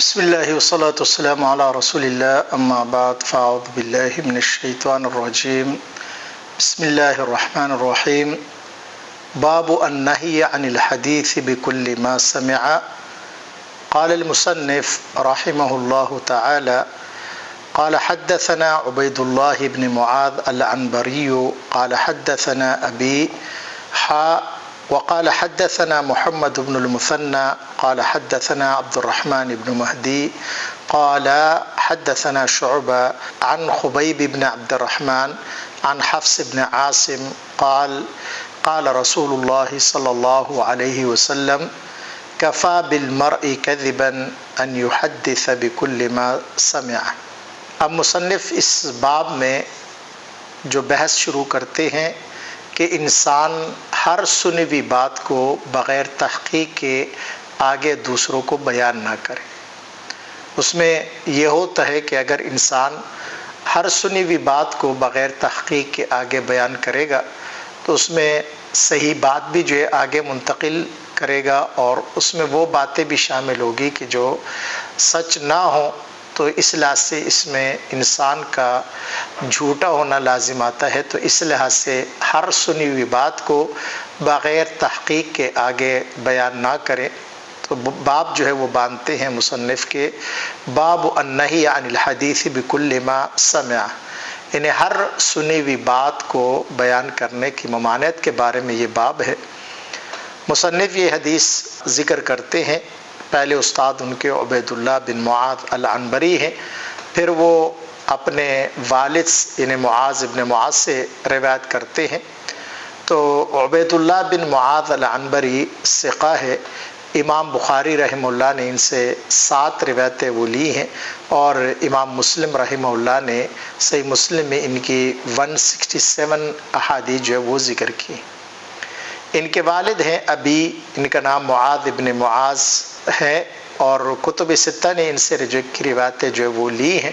بسم اللہ والصلاة والسلام علی رسول اللہ اما بعد فاعوذ باللہ من الشیطان الرجیم بسم اللہ الرحمن الرحیم باب النہی عن الحدیث بکل ما سمع قال المصنف رحمہ اللہ تعالی قال حدثنا عبید اللہ بن معاذ العنبری قال حدثنا ابی وقال حدثنا محمد بن المثنى قال حدثنا عبد الرحمن بن مهدي قال حدثنا شعبة عن خبيب بن عبد الرحمن عن حفص بن عاصم قال قال رسول الله صلى الله عليه وسلم كفى بالمرء كذبا أن يحدث بكل ما سمع۔ اب مصنف اس باب میں جو بحث شروع کرتے ہیں کہ انسان ہر سنی ہوئی بات کو بغیر تحقیق کے آگے دوسروں کو بیان نہ کرے۔ اس میں یہ ہوتا ہے کہ اگر انسان ہر سنی ہوئی بات کو بغیر تحقیق کے آگے بیان کرے گا تو اس میں صحیح بات بھی جو ہے آگے منتقل کرے گا اور اس میں وہ باتیں بھی شامل ہوگی کہ جو سچ نہ ہوں، تو اس لحاظ سے اس میں انسان کا جھوٹا ہونا لازم آتا ہے۔ تو اس لحاظ سے ہر سنی ہوئی بات کو بغیر تحقیق کے آگے بیان نہ کریں۔ تو باب جو ہے وہ باندھتے ہیں مصنف کے باب النہی عن الحدیث بکل ما سمع، یعنی ہر سنی ہوئی بات کو بیان کرنے کی ممانعت کے بارے میں یہ باب ہے۔ مصنف یہ حدیث ذکر کرتے ہیں، پہلے استاد ان کے عبید اللہ بن معاذ العنبری ہیں، پھر وہ اپنے والد یعنی معاذ ابن معاذ سے روایت کرتے ہیں۔ تو عبید اللہ بن معاذ العنبری ثقہ ہے، امام بخاری رحمہ اللہ نے ان سے 7 روایتیں وہ لی ہیں، اور امام مسلم رحمہ اللہ نے صحیح مسلم میں ان کی 167 احادیث جو ہے وہ ذکر کی۔ ان کے والد ہیں ابی، ان کا نام معاذ ابن معاذ ہے، اور کتب ستہ نے ان سے کی روایتیں جو ہے وہ لی ہیں۔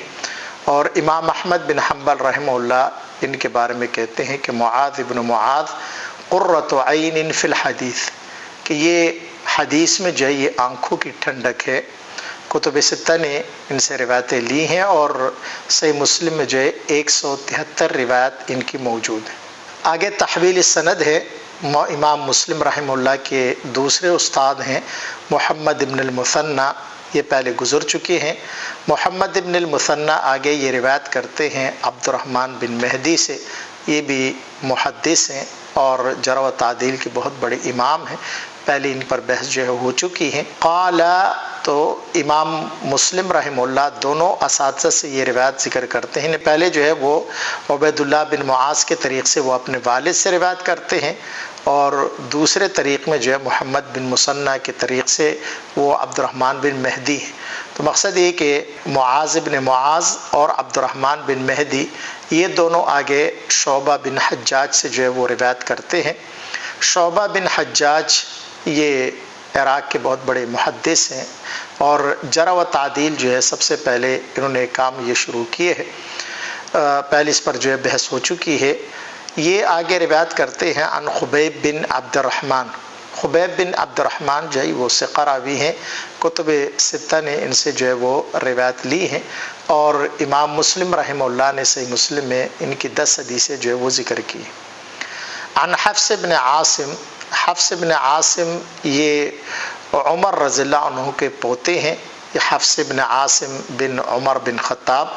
اور امام احمد بن حنبل رحمہ اللہ ان کے بارے میں کہتے ہیں کہ معاذ ابن معاذ قرۃ عین فی الحدیث، کہ یہ حدیث میں جو ہے یہ آنکھوں کی ٹھنڈک ہے۔ کتب ستہ نے ان سے روایتیں لی ہیں، اور صحیح مسلم میں جو ہے 173 روایت ان کی موجود ہیں۔ آگے تحویل سند ہے، امام مسلم رحمہ اللہ کے دوسرے استاد ہیں محمد ابن المثنى، یہ پہلے گزر چکے ہیں۔ محمد ابن المثنى آگے یہ روایت کرتے ہیں عبد الرحمن بن مہدی سے، یہ بھی محدث ہیں اور جرح و تعدیل کے بہت بڑے امام ہیں، پہلے ان پر بحث جو ہے ہو چکی ہیں۔ قال، تو امام مسلم رحمہ اللہ دونوں اساتذہ سے یہ روایت ذکر کرتے ہیں۔ پہلے جو ہے وہ عبید اللہ بن معاذ کے طریق سے وہ اپنے والد سے روایت کرتے ہیں، اور دوسرے طریق میں جو ہے محمد بن مثنى کے طریق سے وہ عبد الرحمن بن مہدی ہیں۔ تو مقصد یہ کہ معاذ بن معاذ اور عبد الرحمن بن مہدی یہ دونوں آگے شعبہ بن حجاج سے جو ہے وہ روایت کرتے ہیں۔ شعبہ بن حجاج یہ عراق کے بہت بڑے محدث ہیں، اور جرح و تعدیل جو ہے سب سے پہلے انہوں نے کام یہ شروع کیے ہے، پہلے اس پر جو ہے بحث ہو چکی ہے۔ یہ آگے روایت کرتے ہیں عن خبیب بن عبد الرحمن۔ خبیب بن عبد الرحمن جو ہے وہ ثقہ راوی ہیں، کتب ستہ نے ان سے جو ہے وہ روایت لی ہیں، اور امام مسلم رحمہ اللہ نے صحیح مسلم میں ان کی 10 حدیثیں جو ہے وہ ذکر کی۔ عن حفص بن عاصم، حفص بن عاصم یہ عمر رضی اللہ عنہ کے پوتے ہیں، یہ حفص بن عاصم بن عمر بن خطاب،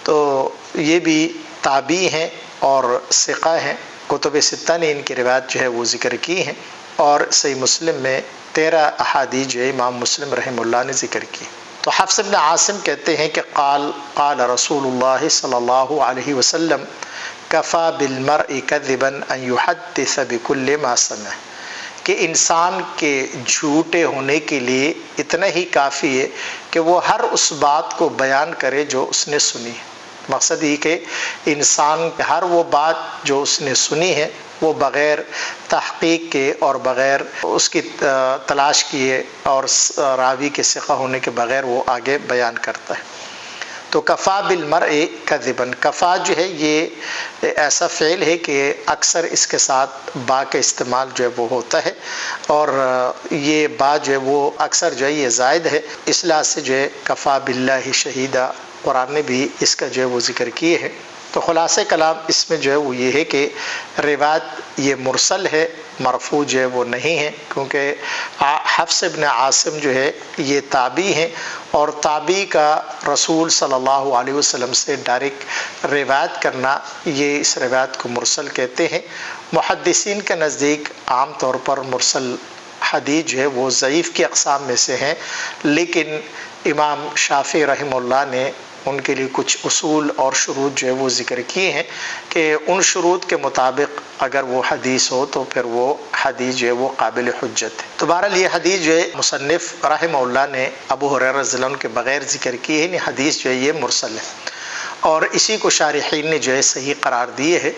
تو یہ بھی تابعی ہیں اور ثقہ ہیں۔ کتب ستہ نے ان کی روایت جو ہے وہ ذکر کی ہیں، اور صحیح مسلم میں 13 احادیث جو ہے امام مسلم رحمہ اللہ نے ذکر کی۔ تو حفص بن عاصم کہتے ہیں کہ قال رسول اللہ صلی اللہ علیہ وسلم کفى بالمرء كذبا ان يحدث بكل ما سمع، کہ انسان کے جھوٹے ہونے کے لیے اتنا ہی کافی ہے کہ وہ ہر اس بات کو بیان کرے جو اس نے سنی ہے۔ مقصد یہ کہ انسان ہر وہ بات جو اس نے سنی ہے وہ بغیر تحقیق کے اور بغیر اس کی تلاش کیے اور راوی کے ثقہ ہونے کے بغیر وہ آگے بیان کرتا ہے۔ تو کفا بالمرء کذبا، کفا جو ہے یہ ایسا فعل ہے کہ اکثر اس کے ساتھ با کا استعمال جو ہے وہ ہوتا ہے، اور یہ با جو ہے وہ اکثر جو ہے یہ زائد ہے، اس لحاظ سے جو ہے کفا باللہ شہیدہ قرآن نے بھی اس کا جو ہے وہ ذکر کیے ہے۔ تو خلاصہ کلام اس میں جو ہے وہ یہ ہے کہ روایت یہ مرسل ہے، مرفوع جو ہے وہ نہیں ہے، کیونکہ حفص ابن عاصم جو ہے یہ تابعی ہیں، اور تابعی کا رسول صلی اللہ علیہ وسلم سے ڈائریکٹ روایت کرنا، یہ اس روایت کو مرسل کہتے ہیں۔ محدثین کے نزدیک عام طور پر مرسل حدیث جو ہے وہ ضعیف کی اقسام میں سے ہیں، لیکن امام شافعی رحمہ اللہ نے ان کے لیے کچھ اصول اور شروط جو ہے وہ ذکر کیے ہیں کہ ان شروط کے مطابق اگر وہ حدیث ہو تو پھر وہ حدیث جو ہے وہ قابل حجت ہے۔ تو بہرحال یہ حدیث جو ہے مصنف رحمہ اللہ نے ابو ہریرہ رضی اللہ عنہ کے بغیر ذکر کی ہے، یہ حدیث جو ہے یہ مرسل ہے، اور اسی کو شارحین نے جو ہے صحیح قرار دیے ہے،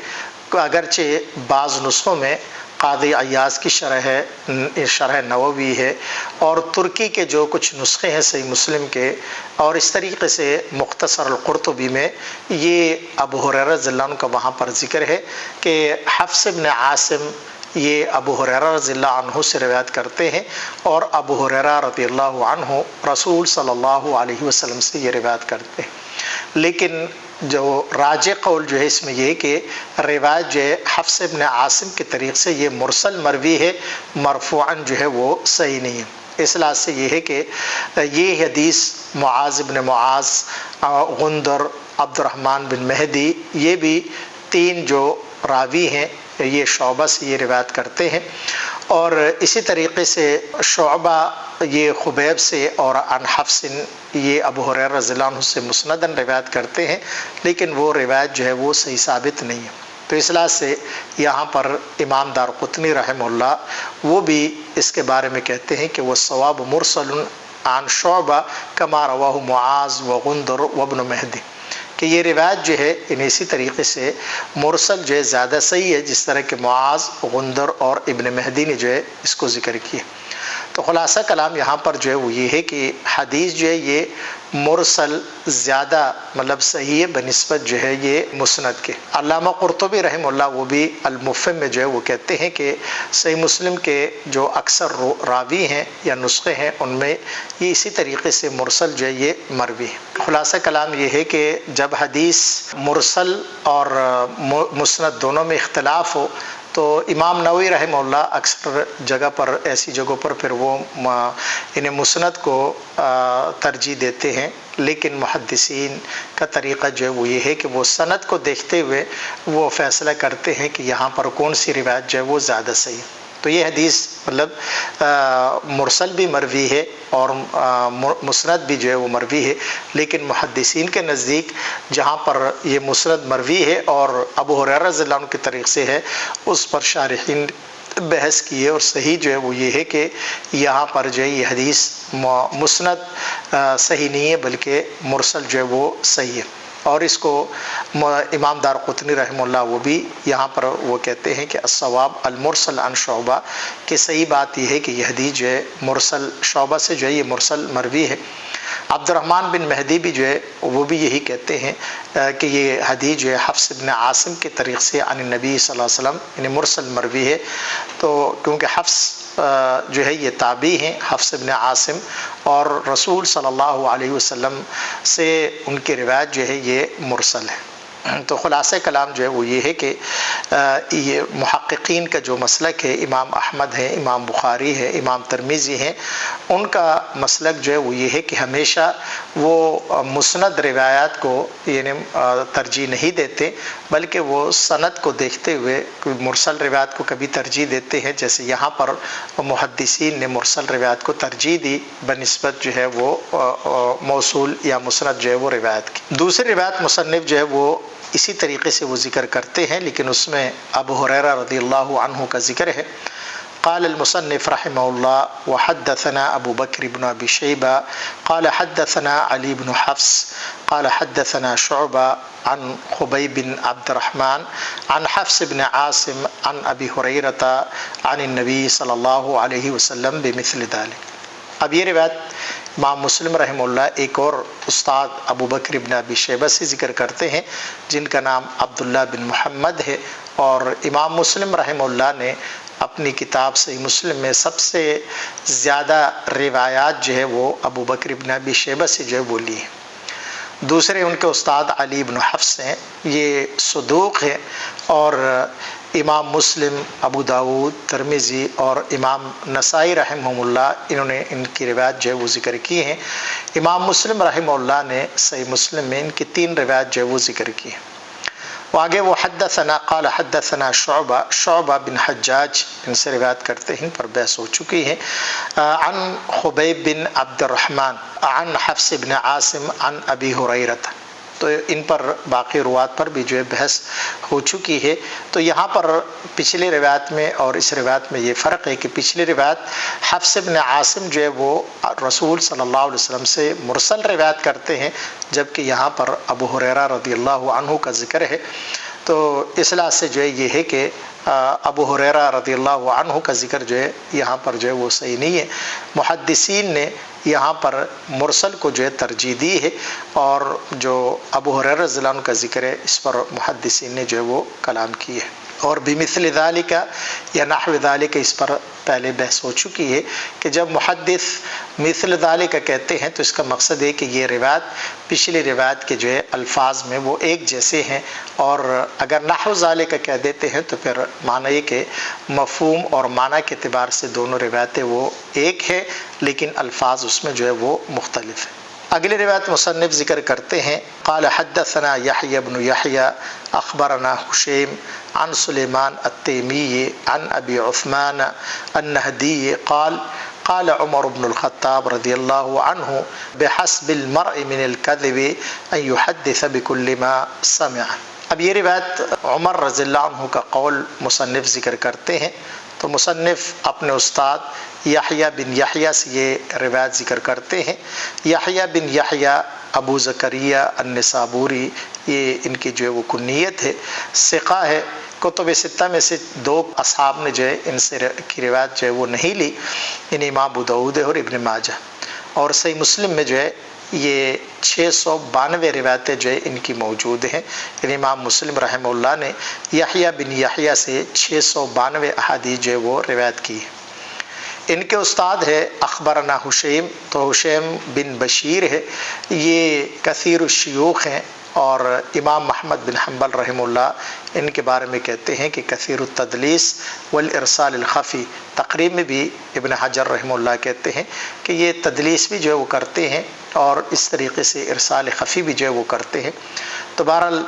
اگرچہ بعض نسخوں میں قاضی عیاض کی شرح نووی ہے، اور ترکی کے جو کچھ نسخے ہیں صحیح مسلم کے، اور اس طریقے سے مختصر القرطبی میں یہ ابو ہریرہ رضی اللہ عنہ کا وہاں پر ذکر ہے کہ حفص بن عاصم یہ ابو ہریرہ رضی اللہ عنہ سے روایت کرتے ہیں، اور ابو ہریرہ رضی اللہ عنہ رسول صلی اللہ علیہ وسلم سے یہ روایت کرتے ہیں۔ لیکن جو راجح قول جو ہے اس میں یہ کہ روایت جو ہے حفص بن عاصم کے طریق سے یہ مرسل مروی ہے، مرفوعاً جو ہے وہ صحیح نہیں ہے۔ اس لحاظ سے یہ ہے کہ یہ حدیث معاذ بن معاذ، غندر، عبد الرحمن بن مہدی، یہ بھی تین جو راوی ہیں یہ شعبہ سے یہ روایت کرتے ہیں، اور اسی طریقے سے شعبہ یہ خبیب سے اور عن حفص یہ ابو ہریرہ رضی اللہ عنہ سے مسنداً روایت کرتے ہیں، لیکن وہ روایت جو ہے وہ صحیح ثابت نہیں ہے۔ تو اس لحاظ سے یہاں پر امام دارقطنی رحمہ اللہ وہ بھی اس کے بارے میں کہتے ہیں کہ وہ صواب مرسل عن شعبہ کما رواہ معاذ و غندر و ابن مہدی، کہ یہ روایت جو ہے ان اسی طریقے سے مرسل جو ہے زیادہ صحیح ہے، جس طرح کہ معاذ، غندر اور ابن مہدی نے جو ہے اس کو ذکر کیا۔ تو خلاصہ کلام یہاں پر جو ہے وہ یہ ہے کہ حدیث جو ہے یہ مرسل زیادہ مطلب صحیح ہے بنسبت جو ہے یہ مسند کے۔ علامہ قرطبی رحمہ اللہ وہ بھی المفہم میں جو ہے وہ کہتے ہیں کہ صحیح مسلم کے جو اکثر راوی ہیں یا نسخے ہیں ان میں یہ اسی طریقے سے مرسل جو ہے یہ مروی ہے۔ خلاصہ کلام یہ ہے کہ جب حدیث مرسل اور مسند دونوں میں اختلاف ہو تو امام نووی رحمہ اللہ اکثر جگہ پر ایسی جگہوں پر پھر وہ انہیں مسند کو ترجیح دیتے ہیں، لیکن محدثین کا طریقہ جو ہے وہ یہ ہے کہ وہ سند کو دیکھتے ہوئے وہ فیصلہ کرتے ہیں کہ یہاں پر کون سی روایت جو ہے وہ زیادہ صحیح ہے۔ تو یہ حدیث مطلب مرسل بھی مروی ہے اور مسند بھی جو ہے وہ مروی ہے، لیکن محدثین کے نزدیک جہاں پر یہ مسند مروی ہے اور ابو ہریرہ رضی اللہ عنہ کی طریق سے ہے، اس پر شارحین بحث کیے، اور صحیح جو ہے وہ یہ ہے کہ یہاں پر جو ہے یہ حدیث مسند صحیح نہیں ہے بلکہ مرسل جو ہے وہ صحیح ہے۔ اور اس کو امام دارقطنی رحمہ اللہ وہ بھی یہاں پر وہ کہتے ہیں کہ الصواب المرسل عن شعبہ، کہ صحیح بات یہ ہے کہ یہ حدیث جو ہے مرسل شعبہ سے جو ہے یہ مرسل مروی ہے۔ عبد الرحمن بن مہدی بھی جو ہے وہ بھی یہی کہتے ہیں کہ یہ حدیث جو ہے حفص بن عاصم کے طریق سے عن النبی صلی اللہ علیہ وسلم یعنی مرسل مروی ہے، تو کیونکہ حفص جو ہے یہ تابعی ہیں حفص بن عاصم، اور رسول صلی اللہ علیہ وسلم سے ان کی روایت جو ہے یہ مرسل ہے۔ تو خلاصہ کلام جو ہے وہ یہ ہے کہ یہ محققین کا جو مسلک ہے، امام احمد ہے، امام بخاری ہے، امام ترمذی ہیں، ان کا مسلک جو ہے وہ یہ ہے کہ ہمیشہ وہ مسند روایات کو یعنی ترجیح نہیں دیتے، بلکہ وہ سند کو دیکھتے ہوئے مرسل روایات کو کبھی ترجیح دیتے ہیں، جیسے یہاں پر محدثین نے مرسل روایات کو ترجیح دی بنسبت جو ہے وہ موصول یا مسند جو ہے وہ روایت کی۔ دوسری روایت مصنف جو ہے وہ اسی طریقے سے وہ ذکر کرتے ہیں، لیکن اس میں ابو ہریرہ رضی اللہ عنہ کا ذکر ہے۔ قال المصنف رحمه الله وحدثنا ابو بكر بن ابي شيبه قال حدثنا علي بن حفص قال حدثنا شعبة عن خبيب بن عبد الرحمن عن حفص بن عاصم عن ابي هريرة عن النبي صلی اللہ علیہ وسلم بمثل ذلك۔ اب یہ روایت امام مسلم رحمہ اللہ ایک اور استاد ابو بکر ابن ابی شیبہ سے ذکر کرتے ہیں جن کا نام عبداللہ بن محمد ہے، اور امام مسلم رحمہ اللہ نے اپنی کتاب صحیح مسلم میں سب سے زیادہ روایات جو ہے وہ ابو بکر ابن ابی شیبہ سے جو ہے وہ لی ہیں۔ دوسرے ان کے استاد علی بن حفص ہیں، یہ صدوق ہے، اور امام مسلم، ابو داود، ترمذی اور امام نسائی رحمہ اللہ انہوں نے ان کی روایت جو ہے وہ ذکر کی ہیں۔ امام مسلم رحمہ اللہ نے صحیح مسلم میں ان کی 3 روایت جو ہے وہ ذکر کی ہیں۔ آگے وہ حدثنا قال حدثنا شعبہ بن حجاج ان سے روایت کرتے ہیں، ان پر بحث ہو چکی ہے۔ عن خبیب بن عبد الرحمن عن حفص بن عاصم عن ابی ہریرہ، تو ان پر باقی روات پر بھی جو ہے بحث ہو چکی ہے۔ تو یہاں پر پچھلی روایت میں اور اس روایت میں یہ فرق ہے کہ پچھلی روایت حفص بن عاصم جو ہے وہ رسول صلی اللہ علیہ وسلم سے مرسل روایت کرتے ہیں، جبکہ یہاں پر ابو ہریرہ رضی اللہ عنہ کا ذکر ہے۔ تو اس لحاظ سے جو ہے یہ ہے کہ ابو ہریرہ رضی اللہ عنہ کا ذکر جو ہے یہاں پر جو ہے وہ صحیح نہیں ہے۔ محدثین نے یہاں پر مرسل کو جو ہے ترجیح دی ہے، اور جو ابو ہریرہ رضی اللہ عنہ کا ذکر ہے اس پر محدثین نے جو ہے وہ کلام کی ہے۔ اور بمثل ذالک یا نحو ذالک اس پر پہلے بحث ہو چکی ہے کہ جب محدث مثل ذالک کہتے ہیں تو اس کا مقصد ہے کہ یہ روایت پچھلی روایت کے جو ہے الفاظ میں وہ ایک جیسے ہیں، اور اگر نحو ذالک کہہ دیتے ہیں تو پھر معنی یہ کہ مفہوم اور معنی کے اعتبار سے دونوں روایتیں وہ ایک ہے، لیکن الفاظ اس میں جو ہے وہ مختلف ہیں۔ اگلی روایت مصنف ذکر کرتے ہیں قال حدثنا یحیی بن یحیی اخبرنا حشیم عن سلیمان التیمی عن ابی عثمان النہدی قال قال عمر بن الخطاب رضی اللہ عنہ بحسب المرء من الكذب ان يحدث بكل ما سمع۔ اب یہ روایت عمر رضی اللہ عنہ کا قول مصنف ذکر کرتے ہیں، تو مصنف اپنے استاد یحییٰ بن یحییٰ سے یہ روایت ذکر کرتے ہیں۔ یحییٰ بن یحییٰ ابو زکریہ النسابوری، یہ ان کی جو ہے وہ کنیت ہے، ثقہ ہے۔ کتب ستہ میں سے 2 اصحاب نے جو ہے ان سے کی روایت جو ہے وہ نہیں لی، ان امام ابو داؤد اور ابن ماجہ، اور صحیح مسلم میں جو ہے یہ 692 روایتیں جو ہے ان کی موجود ہیں۔ یعنی امام مسلم رحمہ اللہ نے یحییٰ بن یحییٰ سے 692 احادیث جو ہے وہ روایت کی ہے۔ ان کے استاد ہے اخبرنا حشیم، تو حشیم بن بشیر ہے، یہ کثیر الشیوخ ہیں، اور امام محمد بن حنبل رحمہ اللہ ان کے بارے میں کہتے ہیں کہ کثیر التدلیس والارسال الخفی۔ تقریب میں بھی ابن حجر رحمہ اللہ کہتے ہیں کہ یہ تدلیس بھی جو ہے وہ کرتے ہیں، اور اس طریقے سے ارسال خفی بھی جو ہے وہ کرتے ہیں۔ تو بہرحال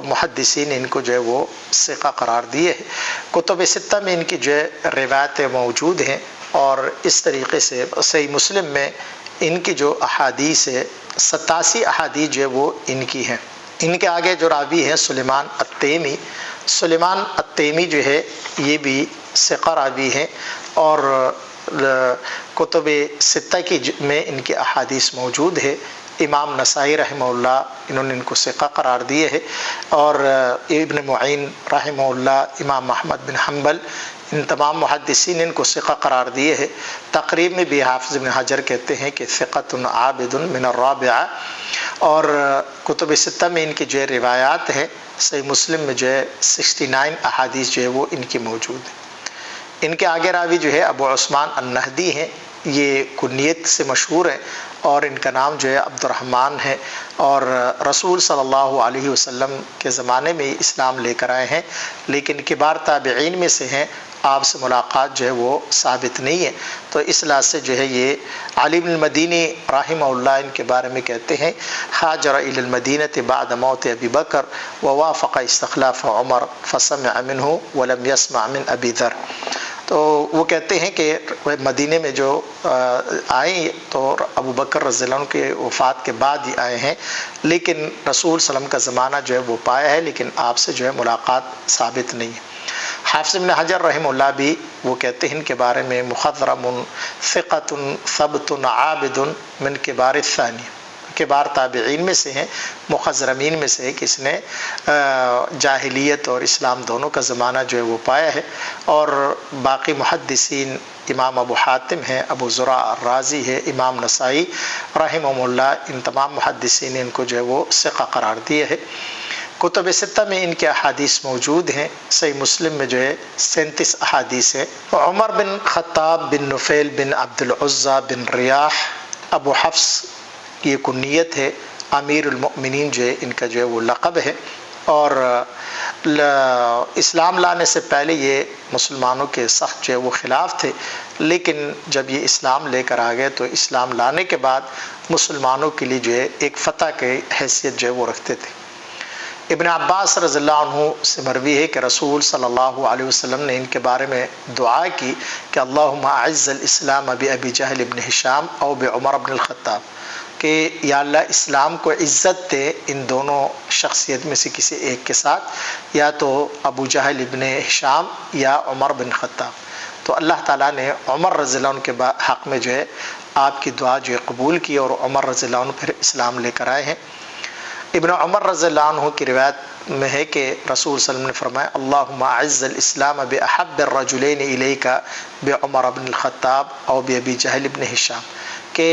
محدثین ان کو جو ہے وہ ثقہ قرار دیے ہے۔ کتب ستہ میں ان کی جو ہے روایتیں موجود ہیں، اور اس طریقے سے صحیح مسلم میں ان کی جو احادیث ہے 87 احادیث جو ہے وہ ان کی ہیں۔ ان کے آگے جو راوی ہیں سلیمان التیمی، سلیمان التیمی جو ہے یہ بھی ثقہ راوی ہیں، اور کتب ستہ کی میں ان کے احادیث موجود ہے۔ امام نسائی رحمہ اللہ انہوں نے ان کو ثقہ قرار دیے ہے، اور ابن معین رحمہ اللہ، امام محمد بن حنبل، ان تمام محدثین ان کو ثقہ قرار دیے ہے۔ تقریب میں بھی حافظ ابن حجر کہتے ہیں کہ ثقۃ عابد من الرابعہ، اور کتب ستہ میں ان کی جو ہے روایات ہے، صحیح مسلم میں جو ہے 69 احادیث جو ہے وہ ان کی موجود ہیں۔ ان کے آگے راوی جو ہے ابو عثمان النہدی ہیں، یہ کنیت سے مشہور ہے، اور ان کا نام جو ہے عبد الرحمن ہے، اور رسول صلی اللہ علیہ وسلم کے زمانے میں اسلام لے کر آئے ہیں، لیکن کبار تابعین میں سے ہیں، آپ سے ملاقات جو ہے وہ ثابت نہیں ہے۔ تو اس لحاظ سے جو ہے یہ علی بن المدینی رحمہ اللہ ان کے بارے میں کہتے ہیں حاجر الی المدینۃ بعد موت ابی بکر ووافق استخلاف عمر فسمع منہ ولم يسمع من ابی ذر۔ تو وہ کہتے ہیں کہ مدینے میں جو آئے تو ابو بکر رضی اللہ عنہ کے وفات کے بعد ہی آئے ہیں، لیکن رسول صلی اللہ علیہ وسلم کا زمانہ جو ہے وہ پایا ہے، لیکن آپ سے جو ہے ملاقات ثابت نہیں ہے۔ حافظ ابن حجر رحمہ اللہ بھی وہ کہتے ہیں ان کے بارے میں مخضرم ثقۃ ثبت عابد من کبار الثانی، کبار تابعین میں سے ہیں، مخضرمین میں سے ہے کہ اس نے جاہلیت اور اسلام دونوں کا زمانہ جو ہے وہ پایا ہے، اور باقی محدثین امام ابو حاتم ہیں، ابو زرع الرازی ہے، امام نسائی رحمہ اللہ، ان تمام محدثین نے ان کو جو ہے وہ ثقہ قرار دیا ہے۔ کتب ستہ میں ان کے احادیث موجود ہیں۔ صحیح مسلم میں جو ہے 37 احادیث ہیں۔ عمر بن خطاب بن نفیل بن عبد العزیٰ بن ریاح ابو حفص یہ کنیت ہے، امیر المؤمنین جو ہے ان کا جو ہے وہ لقب ہے، اور اسلام لانے سے پہلے یہ مسلمانوں کے سخت جو ہے وہ خلاف تھے، لیکن جب یہ اسلام لے کر آ گئے تو اسلام لانے کے بعد مسلمانوں کے لیے جو ہے ایک فتح کی حیثیت جو ہے وہ رکھتے تھے۔ ابن عباس رضی اللہ عنہ سے مروی ہے کہ رسول صلی اللہ علیہ وسلم نے ان کے بارے میں دعا کی کہ اللہم اعز الاسلام بابی جہل ابن ہشام او بعمر بن الخطاب، کہ یا اللہ اسلام کو عزت دے ان دونوں شخصیت میں سے کسی ایک کے ساتھ، یا تو ابو جہل ابن ہشام یا عمر بن خطاب۔ تو اللہ تعالیٰ نے عمر رضی اللہ عنہ کے حق میں جو ہے آپ کی دعا جو ہے قبول کی، اور عمر رضی اللہ عنہ پھر اسلام لے کر آئے ہیں۔ ابن عمر رضی اللہ عنہ کی روایت میں ہے کہ رسول صلی اللہ علیہ وسلم نے فرمایا اللہم اعز الاسلام باحب الرجلین الیک بعمر بن الخطاب او بابی جہل بن ہشام، کہ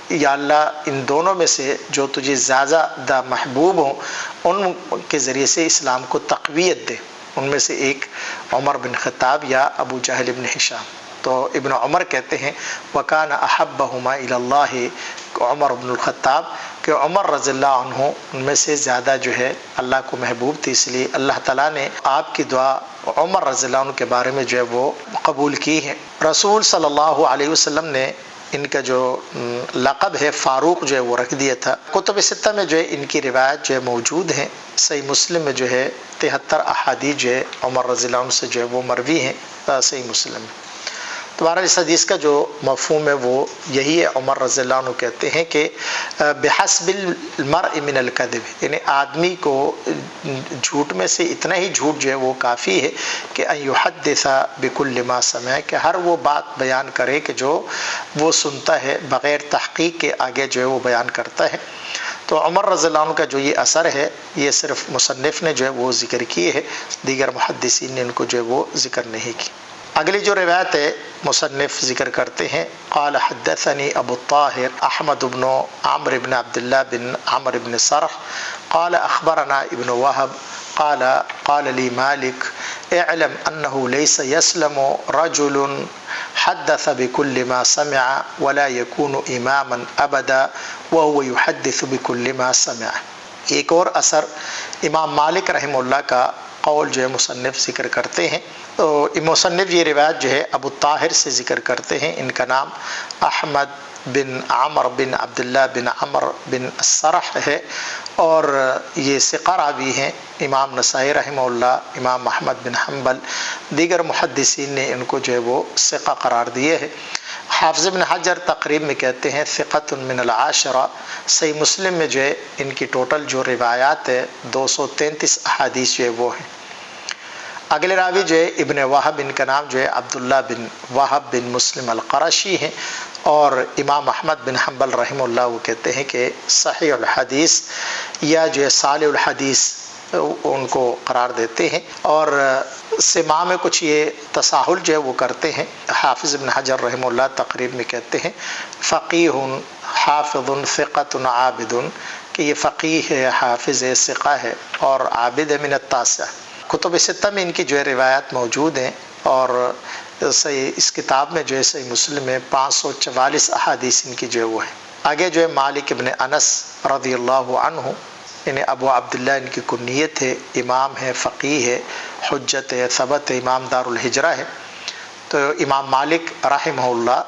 یا اللہ ان دونوں میں سے جو تجھے زیادہ محبوب ہوں ان کے ذریعے سے اسلام کو تقویت دے، ان میں سے ایک عمر بن خطاب یا ابو جہل بن ہشام۔ تو ابن عمر کہتے ہیں وَكَانَ أَحَبَّهُمَا إِلَى اللَّهِ عمر بن الخطاب، کہ عمر رضی اللہ عنہ ان میں سے زیادہ جو ہے اللہ کو محبوب تھی، اس لیے اللہ تعالیٰ نے آپ کی دعا عمر رضی اللہ عنہ کے بارے میں جو ہے وہ قبول کی ہے۔ رسول صلی اللہ علیہ وسلم نے ان کا جو لقب ہے فاروق جو ہے وہ رکھ دیا تھا۔ کتب ستہ میں جو ہے ان کی روایت جو ہے موجود ہیں۔ صحیح مسلم میں جو ہے 73 احادیث جو ہے عمر رضی اللہ عنہ سے جو ہے وہ مروی ہیں صحیح مسلم میں۔ تمہارا اس حدیث کا جو مفہوم ہے وہ یہی ہے، عمر رضی اللہ عنہ کہتے ہیں کہ بحسب المرء من الکذب، یعنی آدمی کو جھوٹ میں سے اتنا ہی جھوٹ جو ہے وہ کافی ہے کہ ان یحدث بکل ما سمع، کہ ہر وہ بات بیان کرے کہ جو وہ سنتا ہے، بغیر تحقیق کے آگے جو ہے وہ بیان کرتا ہے۔ تو عمر رضی اللہ عنہ کا جو یہ اثر ہے یہ صرف مصنف نے جو ہے وہ ذکر کیے ہے، دیگر محدثین نے ان کو جو ہے وہ ذکر نہیں کی۔ اگلی جو روایت ہے مصنف ذکر کرتے ہیں قال حدثني ابو الطاهر احمد بن عمرو بن عبد الله بن عمرو بن سرح قال اخبرنا ابن وهب قال لي مالك اعلم انه ليس يسلم رجل حدث بكل ما سمع ولا يكون اماما ابدا وهو يحدث بكل ما سمع۔ ایک اور اثر امام مالک رحمہ اللہ کا قول جو ہے مصنف ذکر کرتے ہیں، تو مصنف یہ روایت جو ہے ابو طاہر سے ذکر کرتے ہیں، ان کا نام احمد بن عمر بن عبداللہ بن عمر بن السرح ہے، اور یہ ثقہ راوی ہیں۔ امام نسائی رحمہ اللہ، امام احمد بن حنبل، دیگر محدثین نے ان کو جو ہے وہ ثقہ قرار دیے ہے۔ حافظ ابن حجر تقریب میں کہتے ہیں ثقۃ من العاشرہ۔ صحیح مسلم میں جو ہے ان کی ٹوٹل جو روایات ہے 233 احادیث جو ہے وہ ہیں۔ اگلے راوی جو ہے ابن وہب، ان کا نام جو ہے عبداللہ بن وہب بن مسلم القرشی ہیں، اور امام احمد بن حنبل رحمہ اللہ وہ کہتے ہیں کہ صحیح الحدیث یا جو ہے صالح الحدیث ان کو قرار دیتے ہیں، اور سماع میں کچھ یہ تساہل جو ہے وہ کرتے ہیں۔ حافظ ابن حجر رحمہ اللہ تقریب میں کہتے ہیں فقیہ حافظ ثقۃ عابد، کہ یہ فقیہ ہے، حافظ ہے، ثقہ ہے اور عابد ہے، من التاسع۔ کتب ستہ میں ان کی جو ہے روایات موجود ہیں، اور صحیح اس کتاب میں جو ہے صحیح مسلم میں 544 احادیث ان کی جو ہے وہ ہے۔ آگے جو ہے مالک ابن انس رضی اللہ عنہ، یعنی ابو عبداللہ ان کی کنیت ہے، امام ہے، فقیہ ہے، حجت ہے، ثبت ہے، امام دار الہجرہ ہے۔ تو امام مالک رحمہ اللہ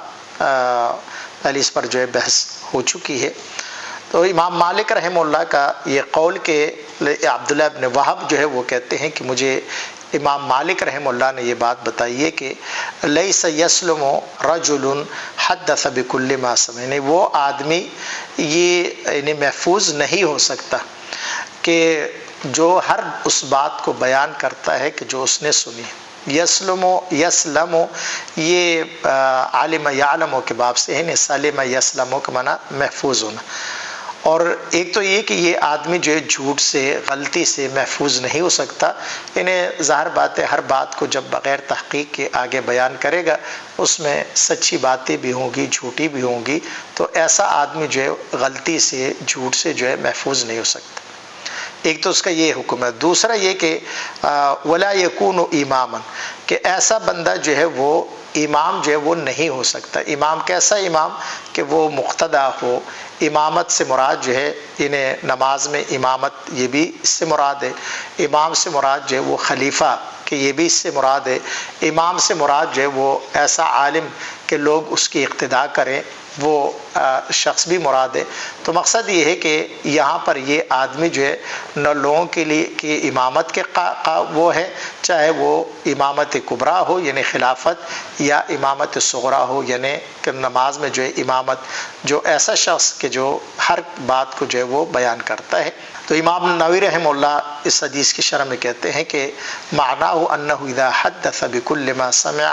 پہلے اس پر جو ہے بحث ہو چکی ہے۔ تو امام مالک رحمہ اللہ کا یہ قول کہ عبداللہ ابن وہب جو ہے وہ کہتے ہیں کہ مجھے امام مالک رحمہ اللہ نے یہ بات بتائی ہے کہ لیس یسلم رجل حدث بکل ما سمع، یعنی وہ آدمی یہ یعنی محفوظ نہیں ہو سکتا کہ جو ہر اس بات کو بیان کرتا ہے کہ جو اس نے سنی۔ یسلم یہ عالم یعلم کے باب سے ہے، سلم یسلم کا معنی محفوظ ہونا، اور ایک تو یہ کہ یہ آدمی جو ہے جھوٹ سے غلطی سے محفوظ نہیں ہو سکتا، انہیں ظاہر بات ہے ہر بات کو جب بغیر تحقیق کے آگے بیان کرے گا اس میں سچی باتیں بھی ہوں گی جھوٹی بھی ہوں گی، تو ایسا آدمی جو ہے غلطی سے جھوٹ سے جو ہے محفوظ نہیں ہو سکتا۔ ایک تو اس کا یہ حکم ہے۔ دوسرا یہ کہ ولا یکون اماما، کہ ایسا بندہ جو ہے وہ امام جو ہے وہ نہیں ہو سکتا۔ امام کیسا امام؟ کہ وہ مقتدا ہو۔ امامت سے مراد جو ہے انہیں نماز میں امامت یہ بھی اس سے مراد ہے۔ امام سے مراد جو ہے وہ خلیفہ کہ یہ بھی اس سے مراد ہے۔ امام سے مراد جو ہے وہ ایسا عالم کہ لوگ اس کی اقتداء کریں، وہ شخص بھی مراد ہے۔ تو مقصد یہ ہے کہ یہاں پر یہ آدمی جو ہے نہ لوگوں کے لیے کہ امامت کے وہ ہے، چاہے وہ امامت کبریٰ ہو یعنی خلافت، یا امامت صغریٰ ہو یعنی کہ نماز میں جو ہے امامت، جو ایسا شخص کہ جو ہر بات کو جو ہے وہ بیان کرتا ہے۔ تو امام نووی رحمہ اللہ اس حدیث کی شرح میں کہتے ہیں کہ معناہ انہ اذا حدث بكل ما سمع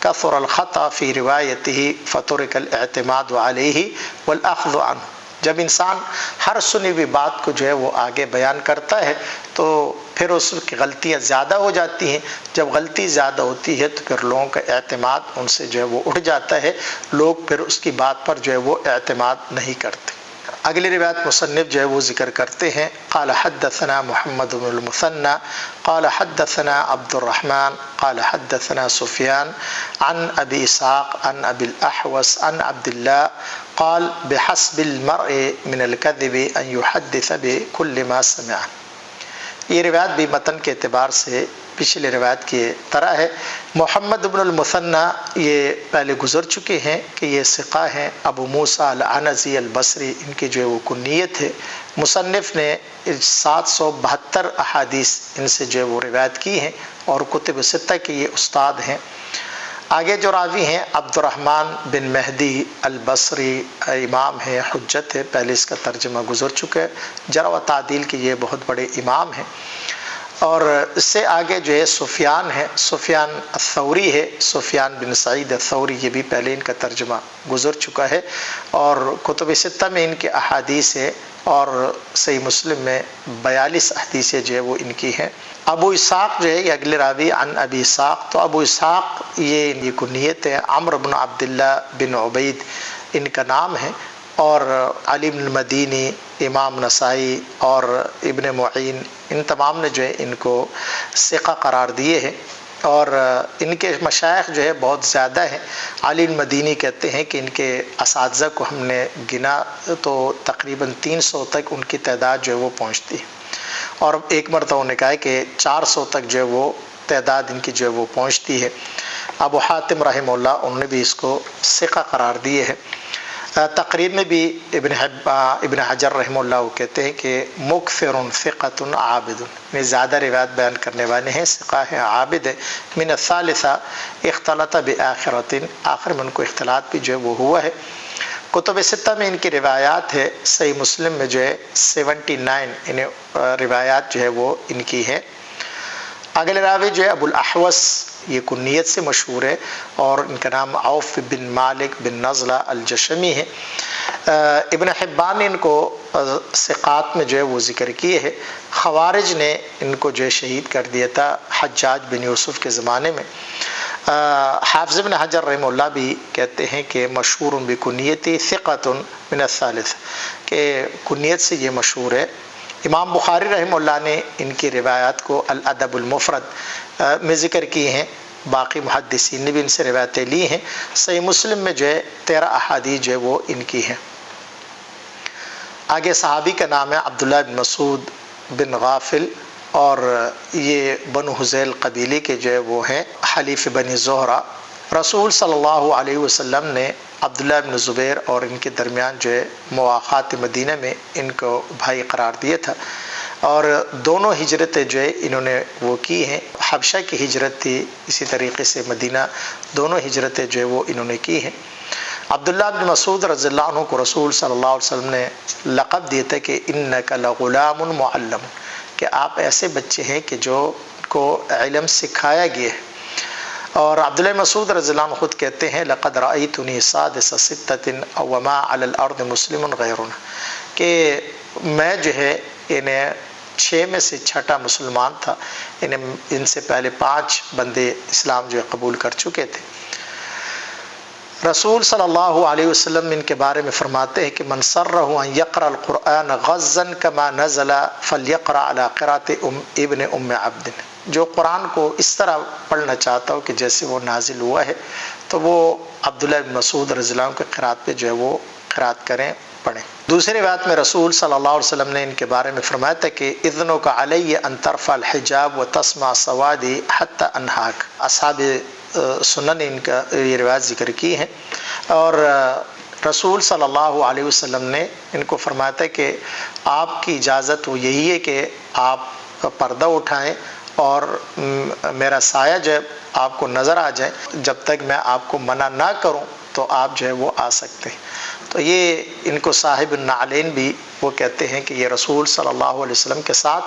كثر الخطأ في روایته فترك الاعتماد علیہ والاخذ عنہ۔ جب انسان ہر سنی ہوئی بات کو جو ہے وہ آگے بیان کرتا ہے تو پھر اس کی غلطیاں زیادہ ہو جاتی ہیں۔ جب غلطی زیادہ ہوتی ہے تو پھر لوگوں کا اعتماد ان سے جو ہے وہ اٹھ جاتا ہے، لوگ پھر اس کی بات پر جو ہے وہ اعتماد نہیں کرتے۔ اگلی روایت مصنف جو ہے وہ ذکر کرتے ہیں، قال حدثنا محمد بن المثنى قال حدثنا عبد الرحمن قال حدثنا سفیان عن ابی اسحاق عن ابی الاحوص عن عبد الله قال بحسب المرء من الكذب ان يحدث بكل ما سمع۔ یہ روایت بھی متن کے اعتبار سے پچھلے روایت کی طرح ہے۔ محمد بن المثنى یہ پہلے گزر چکے ہیں کہ یہ ثقہ ہیں، ابو موسیٰ العنزی البصری ان کی جو ہے وہ کنیت ہے۔ مصنف نے 772 احادیث ان سے جو ہے وہ روایت کی ہیں اور کتب ستہ کے یہ استاد ہیں۔ آگے جو راوی ہیں عبد الرحمن بن مہدی البصری امام ہیں، حجت ہے، پہلے اس کا ترجمہ گزر چکا ہے، جرح و تعدیل کے یہ بہت بڑے امام ہیں۔ اور اس سے آگے جو ہے سفیان ہے، سفیان الثوری ہے، سفیان بن سعید الثوری، یہ بھی پہلے ان کا ترجمہ گزر چکا ہے اور کتب ستہ میں ان کے احادیث ہے اور صحیح مسلم میں 42 حدیثیں جو ہے وہ ان کی ہیں۔ ابو اسحاق جو ہے یہ اگلے راوی عن ابی اسحاق، تو ابو اسحاق یہ کنیت ہے، عمرو بن عبداللہ بن عبید ان کا نام ہے، اور علی بن المدینی، امام نسائی اور ابن معین ان تمام نے جو ہے ان کو ثقہ قرار دیے ہیں، اور ان کے مشائخ جو ہے بہت زیادہ ہیں۔ علی بن مدینی کہتے ہیں کہ ان کے اساتذہ کو ہم نے گنا تو تقریباً 300 تک ان کی تعداد جو ہے وہ پہنچتی ہے، اور ایک مرتبہ انہوں نے کہا ہے کہ 400 تک جو ہے وہ تعداد ان کی جو ہے وہ پہنچتی ہے۔ ابو حاتم رحمہ اللہ انہوں نے بھی اس کو ثقہ قرار دیے ہے۔ تقریر میں بھی ابن حجر رحمہ اللہ وہ کہتے ہیں کہ مکثر ثقۃ عابد، میں زیادہ روایت بیان کرنے والے ہیں، ثقہ ہے، عابد ہے، من الثالثہ اختلط بآخرۃ، آخر میں ان کو اختلاط بھی جو ہے وہ ہوا ہے۔ کتب ستہ میں ان کی روایات ہے، صحیح مسلم میں جو ہے 79 انہیں روایات جو ہے وہ ان کی ہے۔ اگلے راوی جو ہے ابو الاحوص، یہ کنیت سے مشہور ہے اور ان کا نام عوف بن مالک بن نزلہ الجشمی ہے۔ ابن حبان نے ان کو ثقات میں جو ہے وہ ذکر کیے ہے۔ خوارج نے ان کو جو ہے شہید کر دیا تھا حجاج بن یوسف کے زمانے میں۔ حافظ ابن حجر رحمہ اللہ بھی کہتے ہیں کہ مشہور بکنیتی ثقۃ من الثالث، کہ کنیت سے یہ مشہور ہے۔ امام بخاری رحمہ اللہ نے ان کی روایات کو الادب المفرد میں ذکر کی ہیں، باقی محدثین نے بھی ان سے روایتیں لی ہیں۔ صحیح مسلم میں جو ہے 13 احادیث جو ہے وہ ان کی ہیں۔ آگے صحابی کا نام ہے عبداللہ بن مسعود بن غافل، اور یہ بنو حذیل قبیلے کے جو ہے وہ ہیں، حلیف بنی زہرہ۔ رسول صلی اللہ علیہ وسلم نے عبداللہ بن زبیر اور ان کے درمیان جو ہے مواخات مدینہ میں ان کو بھائی قرار دیا تھا، اور دونوں ہجرتیں جو ہے انہوں نے وہ کی ہیں۔ حبشہ کی ہجرت تھی، اسی طریقے سے مدینہ، دونوں ہجرتیں جو ہے وہ انہوں نے کی ہیں۔ عبداللہ بن مسعود رضی اللہ عنہ کو رسول صلی اللہ علیہ وسلم نے لقب دیا تھا کہ انک لغلام معلم، کہ آپ ایسے بچے ہیں کہ جو کو علم سکھایا گیا ہے۔ اور عبداللہ مسعود رضی اللہ عنہ خود کہتے ہیں لقد رأیتنی سادس ستۃ وما علی الارض مسلم غیرنا، کہ میں جو ہے انہیں 6 میں سے چھٹا مسلمان تھا، ان سے پہلے 5 بندے اسلام جو ہے قبول کر چکے تھے۔ رسول صلی اللہ علیہ وسلم ان کے بارے میں فرماتے ہیں کہ من سرہ ان یقرأ القرآن غزا کما نزل فلیقرأ علی قراءۃ ابن ام عبد، جو قرآن کو اس طرح پڑھنا چاہتا ہو کہ جیسے وہ نازل ہوا ہے تو وہ عبداللہ بن مسعود رضی اللہ عنہ کی قرات پہ جو ہے وہ قرات کریں، پڑھیں۔ دوسری روایت میں رسول صلی اللہ علیہ وسلم نے ان کے بارے میں فرمایا تھا کہ اذنک علی ان ترفع الحجاب وتسمع سوادی حتی انہاک۔ اصحاب سنن نے ان کا یہ روایت ذکر کی ہے، اور رسول صلی اللہ علیہ وسلم نے ان کو فرمایا تھا کہ آپ کی اجازت وہ یہی ہے کہ آپ پردہ اٹھائیں اور میرا سایہ جب آپ کو نظر آ جائے، جب تک میں آپ کو منع نہ کروں تو آپ جو ہے وہ آ سکتے ہیں۔ تو یہ ان کو صاحب النعلین بھی وہ کہتے ہیں کہ یہ رسول صلی اللہ علیہ وسلم کے ساتھ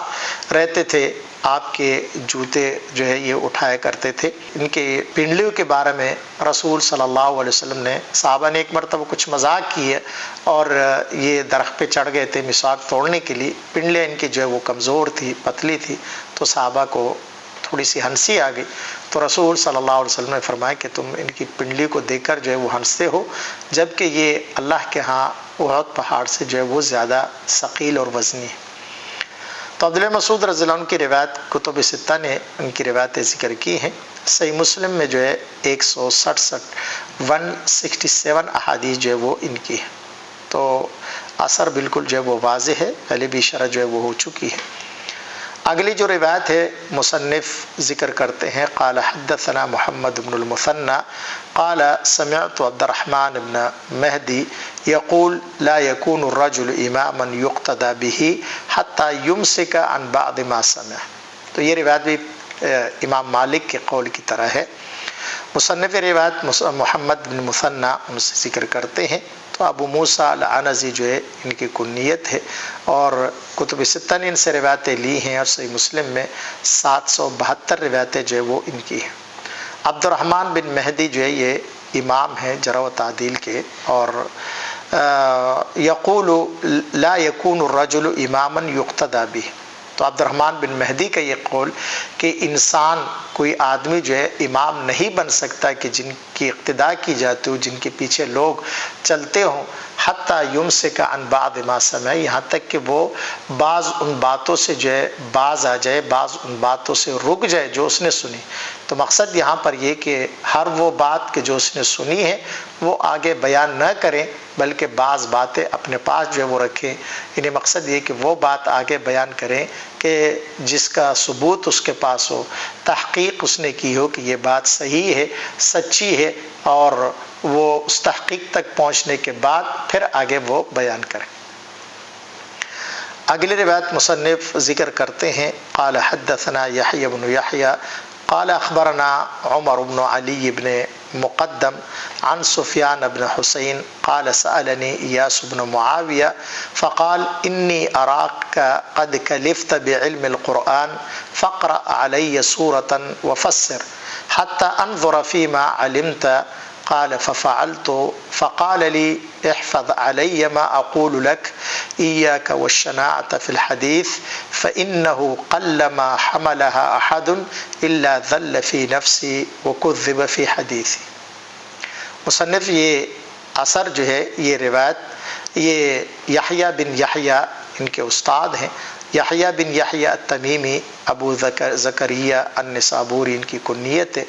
رہتے تھے، آپ کے جوتے جو ہے یہ اٹھایا کرتے تھے۔ ان کے پنڈلیوں کے بارے میں رسول صلی اللہ علیہ وسلم نے، صحابہ نے ایک مرتبہ کچھ مذاق کی ہے اور یہ درخت پہ چڑھ گئے تھے مسواک توڑنے کے لیے، پنڈلیاں ان کی جو ہے وہ کمزور تھی، پتلی تھی، تو صحابہ کو تھوڑی سی ہنسی آ گئی، تو رسول صلی اللہ علیہ وسلم نے فرمایا کہ تم ان کی پنڈلی کو دیکھ کر جو ہے وہ ہنستے ہو، جبکہ یہ اللہ کے ہاں احد پہاڑ سے جو ہے وہ زیادہ ثقیل اور وزنی ہے۔ تو عبداللہ مسعود رضی اللہ عنہ کی روایت کتب ستہ نے ان کی روایتیں ذکر کی ہیں۔ صحیح مسلم میں جو ہے 167 احادیث جو ہے وہ ان کی ہے، تو اثر بالکل جو ہے وہ واضح ہے، پہلے بھی شرح جو ہے وہ ہو چکی ہے۔ اگلی جو روایت ہے مصنف ذکر کرتے ہیں، قال حدثنا محمد بن المثنى قال سمعت عبد الرحمن بن مہدی یقول لا يكون الرجل اماما يقتدى به حتى يمسك عن بعض ما سمع۔ تو یہ روایت بھی امام مالک کے قول کی طرح ہے۔ مصنف روایت محمد بن مثنى ان سے ذکر کرتے ہیں، تو ابو موسیٰ العنزی جو ہے ان کی کنیت ہے، اور کتب ستہ نے ان سے روایتیں لی ہیں، اور صحیح مسلم میں 772 روایتیں جو ہے وہ ان کی ہیں۔ عبد الرحمن بن مہدی جو ہے یہ امام ہیں جرح و تعدیل کے، اور یقول لا یکون الرجل اماما یقتدی بہ، تو عبد الرحمن بن مہدی کا یہ قول کہ انسان کوئی آدمی جو ہے امام نہیں بن سکتا کہ جن کی اقتداء کی جاتی ہو، جن کے پیچھے لوگ چلتے ہوں، حتیٰ یمسک عن بعض ما سمع، یہاں تک کہ وہ بعض ان باتوں سے جو ہے باز آ جائے، بعض ان باتوں سے رک جائے جو اس نے سنی۔ تو مقصد یہاں پر یہ کہ ہر وہ بات کہ جو اس نے سنی ہے وہ آگے بیان نہ کریں، بلکہ بعض باتیں اپنے پاس جو ہے وہ رکھیں، یعنی مقصد یہ کہ وہ بات آگے بیان کریں کہ جس کا ثبوت اس کے پاس ہو، تحقیق اس نے کی ہو کہ یہ بات صحیح ہے، سچی ہے، اور وہ اس تحقیق تک پہنچنے کے بعد پھر آگے وہ بیان کریں۔ اگلی روایت مصنف ذکر کرتے ہیں، قال حدثنا یحیی بن یحیی قال اخبرنا عمر بن علی بن مقدم عن سفیان بن حسین قال سألنی ایاس بن معاویہ فقال انی اراک قد کلفت بعلم القرآن فاقرأ علی سورة وفسر حتى انظر فيما علمت قال ففعلت فقال لي احفظ علي ما أقول لك إياك والشناعة في الحديث فإنه قلما حملها أحد إلا ذل في نفسي وكذب في حديثي۔ مصنف یہ اثر جو ہے، یہ روایت، یہ یحییٰ بن یحییٰ ان کے استاد ہیں، یحییٰ بن یحییٰ التمیمی ابو زکریہ النسابوری ان کی کنیت ہے،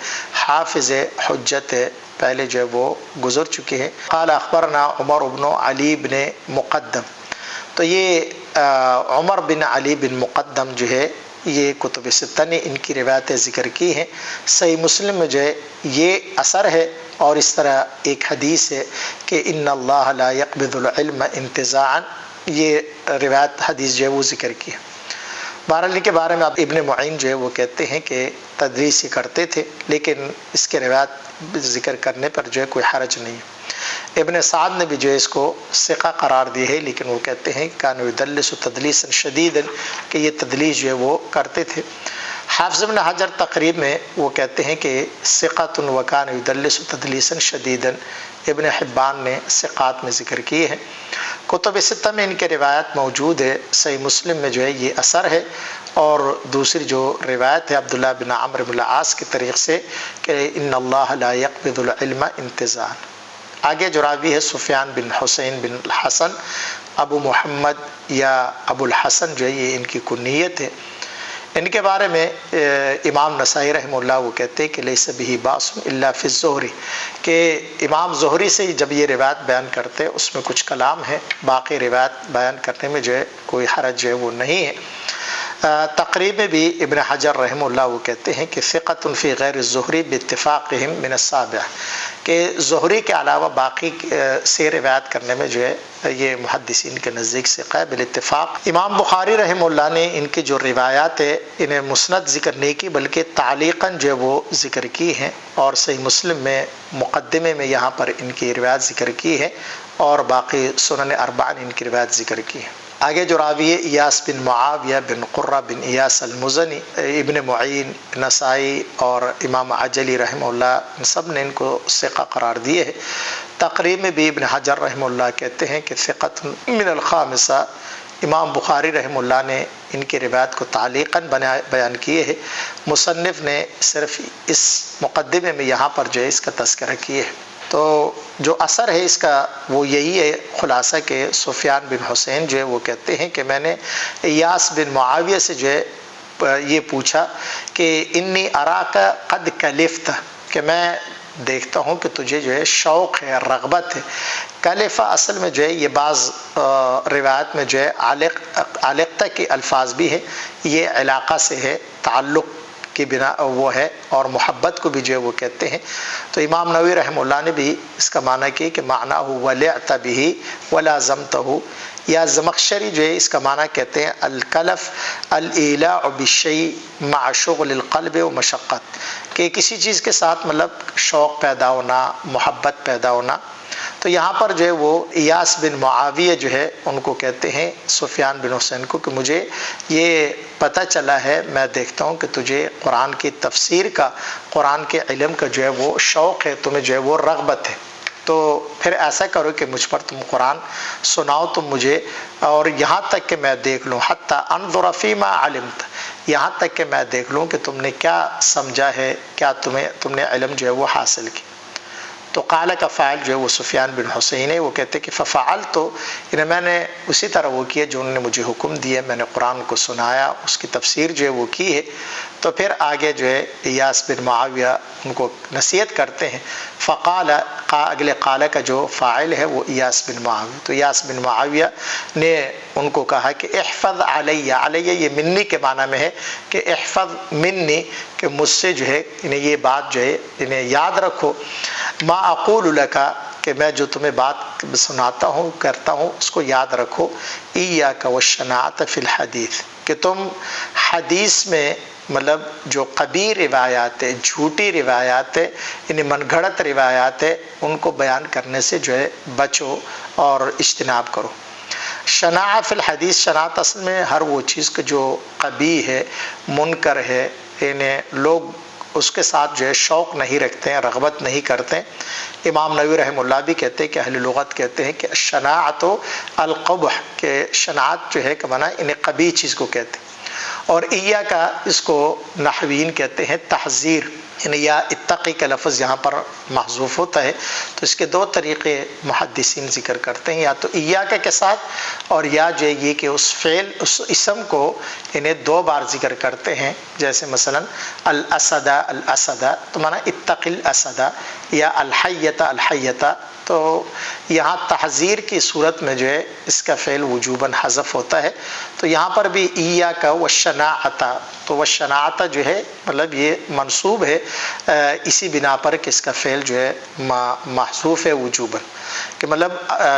حافظ حجت ہے، پہلے جو ہے وہ گزر چکے ہیں۔ قال اخبرنا عمر بن علی بن مقدم، تو یہ عمر بن علی بن مقدم جو ہے یہ کتب ستہ نے ان کی روایتیں ذکر کی ہیں۔ صحیح مسلم میں جو ہے یہ اثر ہے، اور اس طرح ایک حدیث ہے کہ ان اللہ لا يقبض العلم انتزاعا، یہ روایت حدیث جو ہے وہ ذکر کی ہے۔ بہرحال ان کے بارے میں ابن معین جو ہے وہ کہتے ہیں کہ تدریس ہی کرتے تھے، لیکن اس کے روایت ذکر کرنے پر جو ہے کوئی حرج نہیں ہے۔ ابن سعد نے بھی جو ہے اس کو ثقہ قرار دی ہے، لیکن وہ کہتے ہیں کانوا یدلس تدلیسا شدیدا، کہ یہ تدلیس جو ہے وہ کرتے تھے۔ حافظ ابن حجر تقریب میں وہ کہتے ہیں کہ ثقۃ وکان یدلس تدلیسا شدیدا، ابن حبان نے ثقات میں ذکر کیے ہیں۔ کتب ستہ میں ان کے روایت موجود ہے، صحیح مسلم میں جو ہے یہ اثر ہے، اور دوسری جو روایت ہے عبداللہ بن عمرو بن العاص کے طریق سے کہ ان اللہ لا يقبض العلم انتزاعا۔ آگے جو راوی ہے سفیان بن حسین بن الحسن ابو محمد یا ابو الحسن جو ہے یہ ان کی کنیت ہے۔ ان کے بارے میں امام نسائی رحمہ اللہ وہ کہتے ہیں کہ لیس بہ باس الا فی الزہری، کہ امام زہری سے جب یہ روایت بیان کرتے ہیں اس میں کچھ کلام ہے، باقی روایت بیان کرنے میں جو ہے کوئی حرج جو ہے وہ نہیں ہے۔ تقریب میں بھی ابن حجر رحمہ اللہ وہ کہتے ہیں کہ ثقۃ فی غیر الزہری باتفاقہم من السابع، کہ زہری کے علاوہ باقی سے روایت کرنے میں جو ہے یہ محدثین کے نزدیک سے قابل اتفاق۔ امام بخاری رحمہ اللہ نے ان کی جو روایات ہے انہیں مسند ذکر نہیں کی بلکہ تعلیقاً جو ہے وہ ذکر کی ہیں، اور صحیح مسلم میں مقدمے میں یہاں پر ان کی روایت ذکر کی ہے، اور باقی سنن اربعہ نے ان کی روایت ذکر کی ہے۔ آگے جو راوی ہے ایاس بن معاویہ بن قرہ بن ایاس المزنی، ابن معین، نسائی اور امام عجلی رحمہ اللہ ان سب نے ان کو ثقہ قرار دیے ہے۔ تقریب میں بھی ابن حجر رحمہ اللہ کہتے ہیں کہ ثقۃ من الخامسہ۔ امام بخاری رحمہ اللہ نے ان کی روایت کو تعلیقاً بیان کیے ہے، مصنف نے صرف اس مقدمے میں یہاں پر جو ہے اس کا تذکرہ کیے ہے۔ تو جو اثر ہے اس کا وہ یہی ہے خلاصہ کہ سفیان بن حسین جو ہے وہ کہتے ہیں کہ میں نے ایاس بن معاویہ سے جو ہے یہ پوچھا کہ انی اراک قد کلفت، کہ میں دیکھتا ہوں کہ تجھے جو ہے شوق ہے، رغبت ہے۔ کلفہ اصل میں جو ہے یہ بعض روایت میں جو ہے عالقتہ کے الفاظ بھی ہے، یہ علاقہ سے ہے، تعلق کی بنا وہ ہے، اور محبت کو بھی جو ہے وہ کہتے ہیں۔ تو امام نووی رحمہ اللہ نے بھی اس کا معنی کی کہ معنیٰ ولعت بہ ولازمتہ، یا زمخشری جو ہے اس کا معنی کہتے ہیں الکلف الایلاء بالشیء مع شغل القلب و مشقت، کہ کسی چیز کے ساتھ مطلب شوق پیدا ہونا، محبت پیدا ہونا۔ تو یہاں پر جو ہے وہ ایاس بن معاویہ جو ہے ان کو کہتے ہیں سفیان بن حسین کو کہ مجھے یہ پتہ چلا ہے، میں دیکھتا ہوں کہ تجھے قرآن کی تفسیر کا، قرآن کے علم کا جو ہے وہ شوق ہے، تمہیں جو ہے وہ رغبت ہے، تو پھر ایسا کرو کہ مجھ پر تم قرآن سناؤ تم مجھے، اور یہاں تک کہ میں دیکھ لوں حتی انظر فیما علمت، یہاں تک کہ میں دیکھ لوں کہ تم نے کیا سمجھا ہے، کیا تم نے علم جو ہے وہ حاصل کی۔ تو قال کا فاعل جو ہے وہ سفیان بن حسین ہے، وہ کہتے کہ ففعلت، تو میں نے اسی طرح وہ کیا جو انہوں نے مجھے حکم دیا، میں نے قرآن کو سنایا، اس کی تفسیر جو ہے وہ کی ہے۔ تو پھر آگے جو ہے ایاس بن معاویہ ان کو نصیحت کرتے ہیں، فقال، اگلے قال کا جو فاعل ہے وہ ایاس بن معاویہ، تو ایاس بن معاویہ نے ان کو کہا کہ احفظ علیہ، علیہ یہ منی کے معنی میں ہے کہ احفظ منی، کہ مجھ سے جو ہے انہیں یہ بات جو ہے انہیں یاد رکھو، ما اقول لک، کہ میں جو تمہیں بات سناتا ہوں کرتا ہوں اس کو یاد رکھو، ایاک والشناعۃ فی الحدیث، کہ تم حدیث میں مطلب جو قبیح روایات ہے، جھوٹی روایات ہے، یعنی من گھڑت روایات ہے، ان کو بیان کرنے سے جو ہے بچو اور اجتناب کرو۔ شناع فی الحدیث، شناعت اصل میں ہر وہ چیز کہ جو قبیح ہے، منکر ہے، انہیں لوگ اس کے ساتھ جو ہے شوق نہیں رکھتے ہیں، رغبت نہیں کرتے۔ امام نووی رحمہ اللہ بھی کہتے ہیں کہ اہل لغت کہتے ہیں کہ الشناعۃ القبح، کہ شناعت جو ہے کہ معنی انہیں قبیح چیز کو کہتے ہیں، اور ایّا کا اس کو نحوین کہتے ہیں تحذیر، یعنی یا اتقی کا لفظ یہاں پر محذوف ہوتا ہے، تو اس کے دو طریقے محدثین ذکر کرتے ہیں، یا تو ایّاک کے ساتھ، اور یا جو ہے یہ کہ اس فعل اس اسم کو انہیں دو بار ذکر کرتے ہیں، جیسے مثلا الاسد الاسد، تو معنی اتق الاسد، یا الحیۃ الحیۃ، تو یہاں تحذیر کی صورت میں جو ہے اس کا فعل وجوباً حذف ہوتا ہے۔ تو یہاں پر بھی ایاک والشناعۃ، تو والشناعۃ جو ہے مطلب یہ منصوب ہے اسی بنا پر کہ اس کا فعل جو ہے محذوف ہے وجوباً، کہ مطلب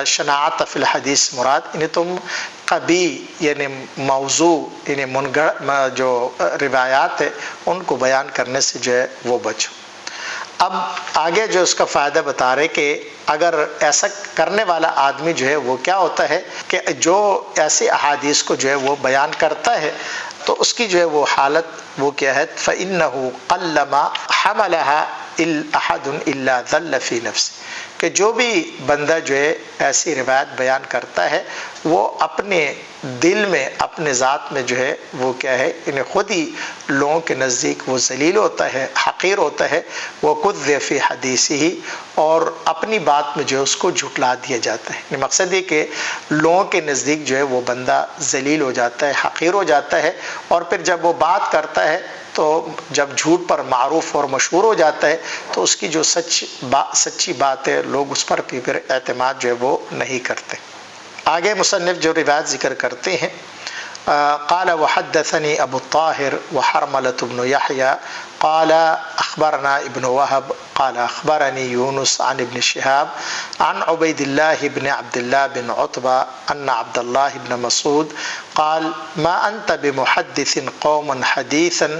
شناعت فی الحدیث مراد یعنی تم قبیح یعنی موضوع یعنی منگڑ جو روایات ہے ان کو بیان کرنے سے جو ہے وہ بچو۔ اب آگے جو اس کا فائدہ بتا رہے کہ اگر ایسا کرنے والا آدمی جو ہے وہ کیا ہوتا ہے کہ جو ایسی احادیث کو جو ہے وہ بیان کرتا ہے تو اس کی جو ہے وہ حالت وہ کیا ہے، فَإِنَّهُ قَلَّمَا حَمَلَهَا أَحَدٌ إِلَّا ذَلَّ فِي نَفْسِ، کہ جو بھی بندہ جو ہے ایسی روایت بیان کرتا ہے وہ اپنے دل میں اپنے ذات میں جو ہے وہ کیا ہے انہیں خود ہی لوگوں کے نزدیک وہ ذلیل ہوتا ہے، حقیر ہوتا ہے، وہ کذب فی حدیثہ، اور اپنی بات میں جو ہے اس کو جھٹلا دیا جاتا ہے۔ مقصد یہ کہ لوگوں کے نزدیک جو ہے وہ بندہ ذلیل ہو جاتا ہے، حقیر ہو جاتا ہے، اور پھر جب وہ بات کرتا ہے تو جب جھوٹ پر معروف اور مشہور ہو جاتا ہے تو اس کی جو سچی بات ہے لوگ اس پر پھر اعتماد جو ہے وہ نہیں کرتے۔ آگے مصنف جو روایت ذکر کرتے ہیں، قال وحدثني ابو الطاهر وحرملة بن يحيى قال اخبرنا ابن وهب قال اخبرني يونس عن ابن شهاب عن عبيد الله بن عبد الله بن عتبة ان عبد الله بن مسعود قال ما انت بمحدث قوما حديثا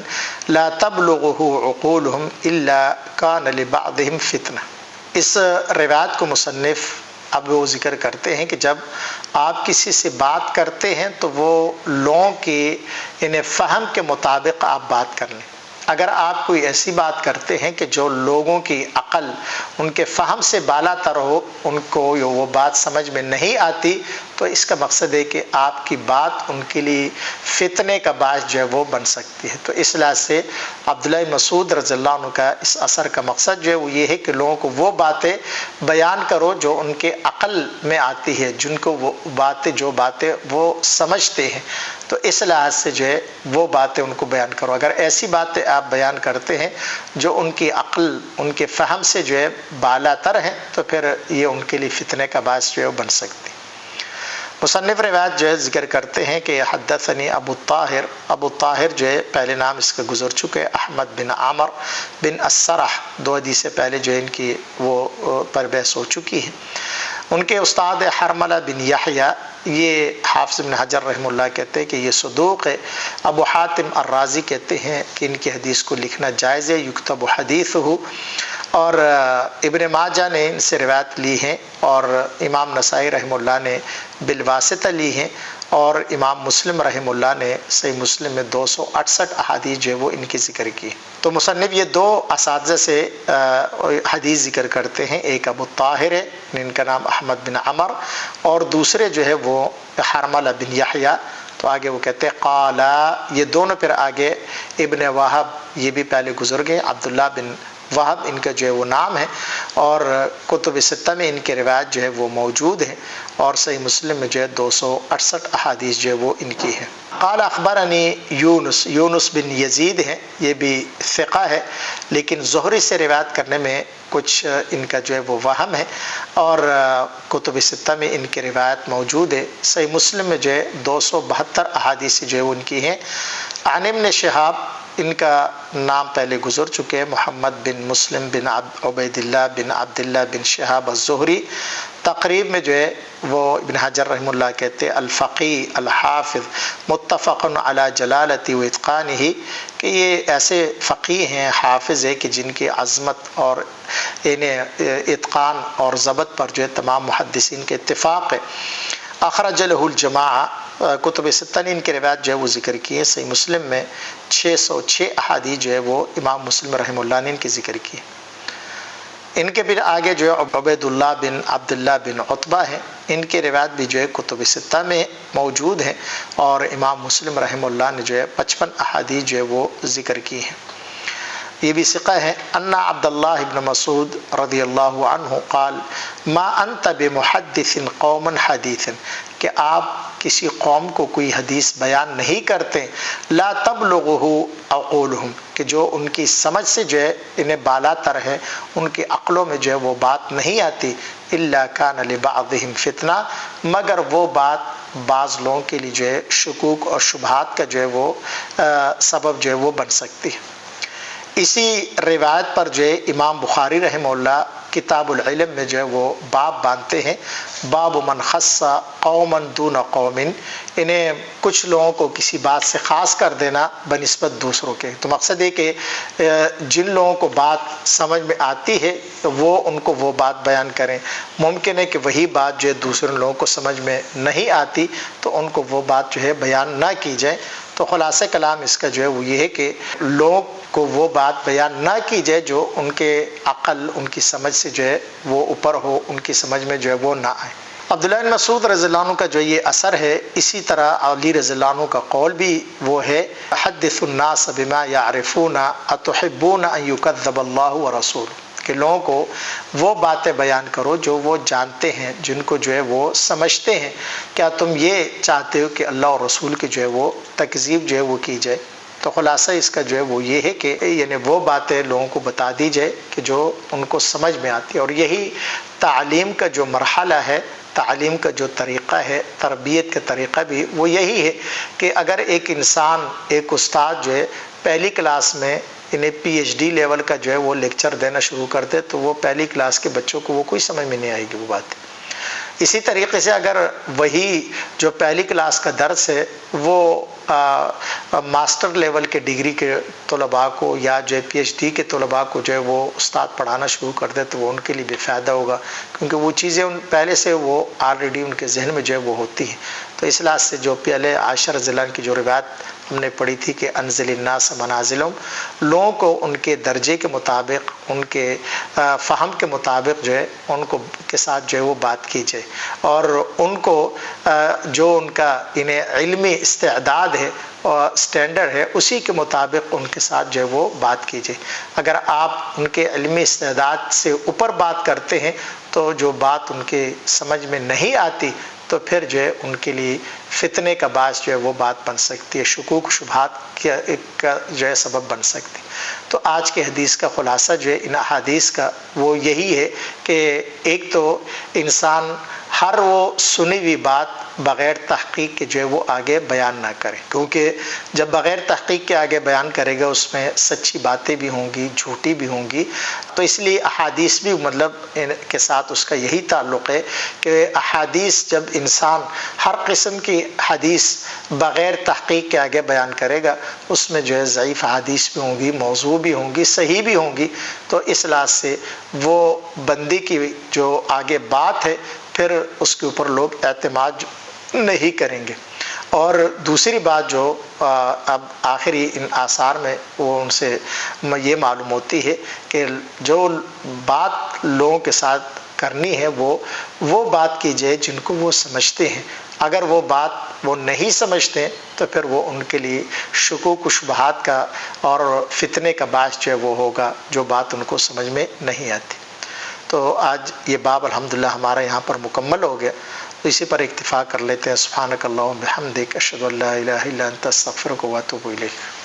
لا تبلغه عقولهم الا كان لبعضهم فتنة۔ اس روایت کو مصنف اب وہ ذکر کرتے ہیں کہ جب آپ کسی سے بات کرتے ہیں تو وہ لوگوں کے انہیں فہم کے مطابق آپ بات کر لیں۔ اگر آپ کوئی ایسی بات کرتے ہیں کہ جو لوگوں کی عقل ان کے فہم سے بالا تر ہو، ان کو وہ بات سمجھ میں نہیں آتی، تو اس کا مقصد ہے کہ آپ کی بات ان کے لیے فتنے کا باعث جو ہے وہ بن سکتی ہے۔ تو اس لحاظ سے عبداللہ مسعود رضی اللہ عنہ کا اس اثر کا مقصد جو ہے وہ یہ ہے کہ لوگوں کو وہ باتیں بیان کرو جو ان کے عقل میں آتی ہے، جن کو وہ باتیں وہ سمجھتے ہیں، تو اس لحاظ سے جو ہے وہ باتیں ان کو بیان کرو۔ اگر ایسی باتیں آپ بیان کرتے ہیں جو ان کی عقل ان کے فہم سے جو ہے بالا تر ہیں تو پھر یہ ان کے لیے فتنے کا باعث جو ہے بن سکتی۔ مصنف روایت جو ہے ذکر کرتے ہیں کہ حدثنی ابو الطاہر جو ہے پہلے نام اس کا گزر چکے، احمد بن عامر بن السرح، 2 حدیث سے پہلے جو ہے ان کی وہ پر بحث ہو چکی ہے۔ ان کے استاد حرملہ بن یحییٰ، یہ حافظ بن حجر رحمہ اللہ کہتے ہیں کہ یہ صدوق ہے۔ ابو حاتم الرازی کہتے ہیں کہ ان کی حدیث کو لکھنا جائز ہے، یکتب حدیثہ، اور ابن ماجہ نے ان سے روایت لی ہیں، اور امام نسائی رحمہ اللہ نے بالواسطہ لی ہیں، اور امام مسلم رحمہ اللہ نے صحیح مسلم میں 268 احادیث جو ہے وہ ان کی ذکر کی۔ تو مصنف یہ 2 اساتذہ سے حدیث ذکر کرتے ہیں، ایک ابو الطاہر ہے ان کا نام احمد بن عمر، اور دوسرے جو ہے وہ حرملہ بن یحییٰ۔ تو آگے وہ کہتے ہیں قالا، یہ دونوں پھر آگے ابن وہب یہ بھی پہلے گزر گئے، عبداللہ بن وہب ان کا جو ہے وہ نام ہے، اور کتب ستہ میں ان کے روایت جو ہے وہ موجود ہے، اور صحیح مسلم میں جو ہے 268 احادیث جو ہے وہ ان کی ہے۔ قال اخبرنی یونس بن یزید ہے، یہ بھی ثقہ ہے، لیکن زہری سے روایت کرنے میں کچھ ان کا جو ہے وہ وہم ہے، اور کتب ستہ میں ان کی روایت موجود ہے۔ صحیح مسلم میں جو ہے 272 احادیث جو ہے وہ ان کی ہیں۔ عن ابن شہاب، ان کا نام پہلے گزر چکے ہیں، محمد بن مسلم بن عبید اللہ بن عبداللہ بن شہاب الزہری۔ تقریب میں جو ہے وہ ابن حجر رحمہ اللہ کہتے ہیں الفقی الحافظ متفق علی جلالتی و اتقانہ، کہ یہ ایسے فقی ہیں، حافظ ہے کہ جن کی عظمت اور انہیں اتقان اور ضبط پر جو ہے تمام محدثین کے اتفاق ہے۔ اخرج لہ الجماعہ، کتب ستہ نے ان کی روایت جو ہے وہ ذکر کی ہے۔ صحیح مسلم میں 606 احادیث جو ہے وہ امام مسلم رحمہ اللہ نے ان کی ذکر کی ہے۔ ان کے پھر آگے جو ہے عبید اللہ بن عبداللہ بن عتبہ ہے، ان کی روایت بھی جو ہے کتب ستہ میں موجود ہے، اور امام مسلم رحمہ اللہ نے جو ہے 55 احادیث جو ہے وہ ذکر کی ہیں۔ یہ بھی ثقہ ہے۔ ان عبداللہ بن مسعود رضی اللہ عنہ قال ما انت بمحدث قوما حدیثا، کہ آپ کسی قوم کو کوئی حدیث بیان نہیں کرتے، لا تبلغه عقولهم، کہ جو ان کی سمجھ سے جو ہے انہیں بالا تر ہے، ان کی عقلوں میں جو ہے وہ بات نہیں آتی، الا کان لبعضهم فتنہ، مگر وہ بات بعض لوگوں کے لیے جو ہے شکوک اور شبہات کا جو ہے وہ سبب جو ہے وہ بن سکتی ہے۔ اسی روایت پر جو ہے امام بخاری رحمہ اللہ کتاب العلم میں جو ہے وہ باب باندھتے ہیں، باب من خص قوما دون قوم، انہیں کچھ لوگوں کو کسی بات سے خاص کر دینا بنسبت دوسروں کے۔ تو مقصد ہے کہ جن لوگوں کو بات سمجھ میں آتی ہے وہ ان کو وہ بات بیان کریں، ممکن ہے کہ وہی بات جو ہے دوسرے لوگوں کو سمجھ میں نہیں آتی تو ان کو وہ بات جو ہے بیان نہ کی جائے۔ تو خلاصہ کلام اس کا جو ہے وہ یہ ہے کہ لوگ کو وہ بات بیان نہ کی جائے جو ان کے عقل، ان کی سمجھ سے جو ہے وہ اوپر ہو، ان کی سمجھ میں جو ہے وہ نہ آئے۔ عبداللہ بن مسعود رضی اللہ عنہ کا جو یہ اثر ہے، اسی طرح علی رضی اللہ عنہ کا قول بھی وہ ہے، حدث الناس بما يعرفون اتحبون ان يكذب اللہ ورسولہ، کہ لوگوں کو وہ باتیں بیان کرو جو وہ جانتے ہیں، جن کو جو ہے وہ سمجھتے ہیں، کیا تم یہ چاہتے ہو کہ اللہ اور رسول کی جو ہے وہ تکذیب جو ہے وہ کی جائے؟ تو خلاصہ اس کا جو ہے وہ یہ ہے کہ یعنی وہ باتیں لوگوں کو بتا دی جائے کہ جو ان کو سمجھ میں آتی ہے، اور یہی تعلیم کا جو مرحلہ ہے، تعلیم کا جو طریقہ ہے، تربیت کا طریقہ بھی وہ یہی ہے کہ اگر ایک انسان، ایک استاد جو ہے پہلی کلاس میں انہیں پی ایچ ڈی لیول کا جو ہے وہ لیکچر دینا شروع کر دے تو وہ پہلی کلاس کے بچوں کو وہ کوئی سمجھ میں نہیں آئے گی وہ بات۔ اسی طریقے سے اگر وہی جو پہلی کلاس کا درس ہے وہ ماسٹر لیول کے ڈگری کے طلباء کو یا جو پی ایچ ڈی کے طلباء کو جو ہے وہ استاد پڑھانا شروع کر دے تو وہ ان کے لیے بے فائدہ ہوگا، کیونکہ وہ چیزیں ان پہلے سے وہ آلریڈی ان کے ذہن میں جو ہے وہ ہوتی ہیں۔ تو اس لحاظ سے جو پہلے عائشہ رضی اللہ عنہ کی جو روایت ہم نے پڑھی تھی کہ انزل الناس منازلہم، لوگوں کو ان کے درجے کے مطابق، ان کے فہم کے مطابق جو ہے ان کو کے ساتھ جو ہے وہ بات کی جائے، اور ان کو جو ان کا انہیں علمی استعداد ہے اور اسٹینڈرڈ ہے اسی کے مطابق ان کے ساتھ جو ہے وہ بات کی جائے۔ اگر آپ ان کے علمی استعداد سے اوپر بات کرتے ہیں تو جو بات ان کے سمجھ میں نہیں آتی تو پھر جو ہے ان کے لیے فتنے کا باعث جو ہے وہ بات بن سکتی ہے، شکوک شبہات کا جو ہے سبب بن سکتی۔ تو آج کے حدیث کا خلاصہ جو ہے ان احادیث کا وہ یہی ہے کہ ایک تو انسان ہر وہ سنی ہوئی بات بغیر تحقیق کے جو ہے وہ آگے بیان نہ کرے، کیونکہ جب بغیر تحقیق کے آگے بیان کرے گا اس میں سچی باتیں بھی ہوں گی، جھوٹی بھی ہوں گی۔ تو اس لیے احادیث بھی مطلب ان کے ساتھ اس کا یہی تعلق ہے کہ احادیث جب انسان ہر قسم کی حدیث بغیر تحقیق کے آگے بیان کرے گا اس میں جو ہے ضعیف حدیث بھی ہوں گی، موضوع بھی ہوں گی، صحیح بھی ہوں گی، تو اس لحاظ سے وہ بندی کی جو آگے بات ہے پھر اس کے اوپر لوگ اعتماد نہیں کریں گے۔ اور دوسری بات جو اب آخری ان آثار میں وہ ان سے یہ معلوم ہوتی ہے کہ جو بات لوگوں کے ساتھ کرنی ہے وہ بات کی جائے جن کو وہ سمجھتے ہیں۔ اگر وہ بات وہ نہیں سمجھتے تو پھر وہ ان کے لیے شکوک و شبہات کا اور فتنے کا باعث جو ہے وہ ہوگا، جو بات ان کو سمجھ میں نہیں آتی۔ تو آج یہ باب الحمدللہ ہمارا یہاں پر مکمل ہو گیا، تو اسی پر اکتفا کر لیتے ہیں۔ سبحانک اللہم بحمدک، اشہد ان لا الہ الا انت، استغفرک و اتوب الیک۔